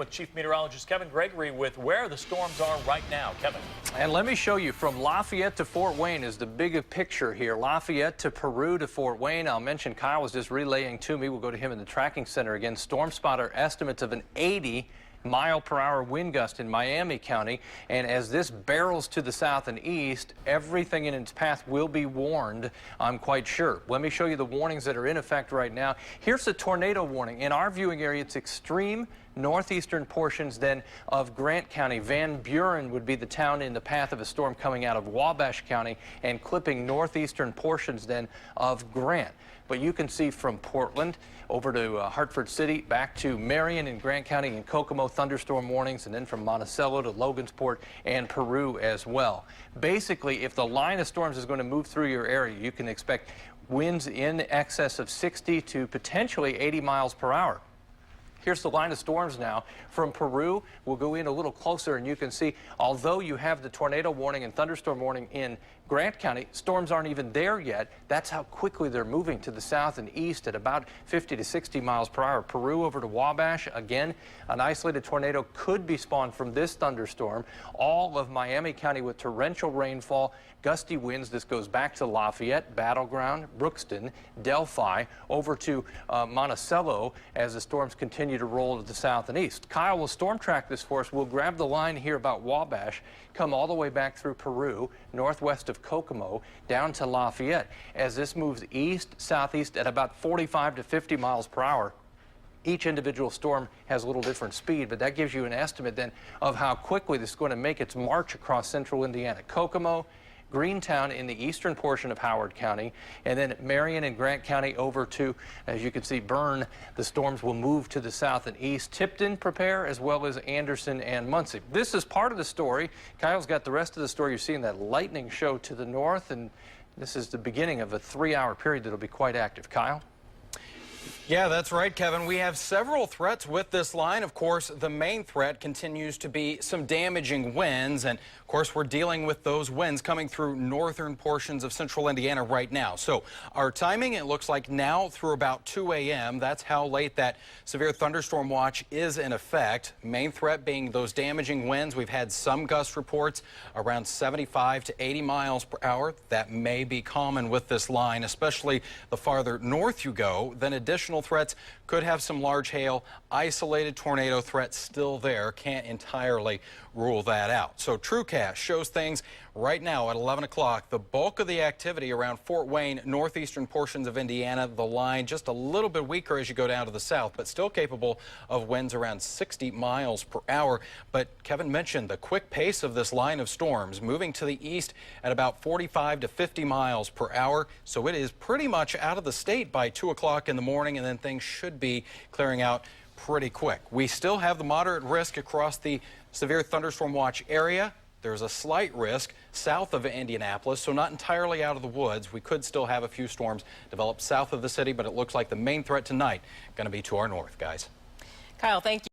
with Chief Meteorologist Kevin Gregory with where the storms are right now. Kevin. And let me show you from Lafayette to Fort Wayne is the bigger picture here. Lafayette to Peru to Fort Wayne. I'll mention Kyle was just relaying to me. We'll go to him in the tracking center again. Storm spotter estimates of an 80-mile-per-hour wind gust in Miami County. And as this barrels to the south and east, everything in its path will be warned, I'm quite sure. Let me show you the warnings that are in effect right now. Here's the tornado warning. In our viewing area, it's extreme northeastern portions then of Grant County. Van Buren would be the town in the path of a storm coming out of Wabash County and clipping northeastern portions then of Grant. But you can see from Portland over to Hartford City, back to Marion in Grant County and Kokomo thunderstorm warnings, and then from Monticello to Logansport and Peru as well. Basically, if the line of storms is going to move through your area, you can expect winds in excess of 60 to potentially 80 miles per hour. Here's the line of storms now. From Peru, we'll go in a little closer, and you can see, although you have the tornado warning and thunderstorm warning in Grant County, storms aren't even there yet. That's how quickly they're moving to the south and east at about 50 to 60 miles per hour. Peru over to Wabash, again, an isolated tornado could be spawned from this thunderstorm. All of Miami County with torrential rainfall, gusty winds. This goes back to Lafayette, Battleground, Brookston, Delphi, over to Monticello as the storms continue to roll to the south and east. Kyle will storm track this for us. We'll grab the line here about Wabash, come all the way back through Peru, northwest of Kokomo, down to Lafayette. As this moves east, southeast at about 45 to 50 miles per hour. Each individual storm has a little different speed, but that gives you an estimate then of how quickly this is going to make its march across central Indiana. Kokomo, Greentown in the eastern portion of Howard County, and then Marion and Grant County over to, as you can see, Bern. The storms will move to the south and east. Tipton prepare, as well as Anderson and Muncie. This is part of the story. Kyle's got the rest of the story. You're seeing that lightning show to the north, and this is the beginning of a 3-hour period that'll be quite active. Kyle? Yeah, that's right, Kevin. We have several threats with this line. Of course, the main threat continues to be some damaging winds. And, of course, we're dealing with those winds coming through northern portions of central Indiana right now. So our timing, it looks like now through about 2 a.m. That's how late that severe thunderstorm watch is in effect. Main threat being those damaging winds. We've had some gust reports around 75 to 80 miles per hour. That may be common with this line, especially the farther north you go. Then additional threats could have some large hail. Isolated tornado threats still there. Can't entirely rule that out. So TrueCast shows things right now at 11 o'clock. The bulk of the activity around Fort Wayne, northeastern portions of Indiana. The line just a little bit weaker as you go down to the south, but still capable of winds around 60 miles per hour. But Kevin mentioned the quick pace of this line of storms, moving to the east at about 45 to 50 miles per hour. So it is pretty much out of the state by 2 o'clock in the morning, and then things should be clearing out pretty quick. We still have the moderate risk across the severe thunderstorm watch area. There's a slight risk south of Indianapolis, so not entirely out of the woods. We could still have a few storms develop south of the city, but it looks like the main threat tonight going to be to our north, guys. Kyle, thank you.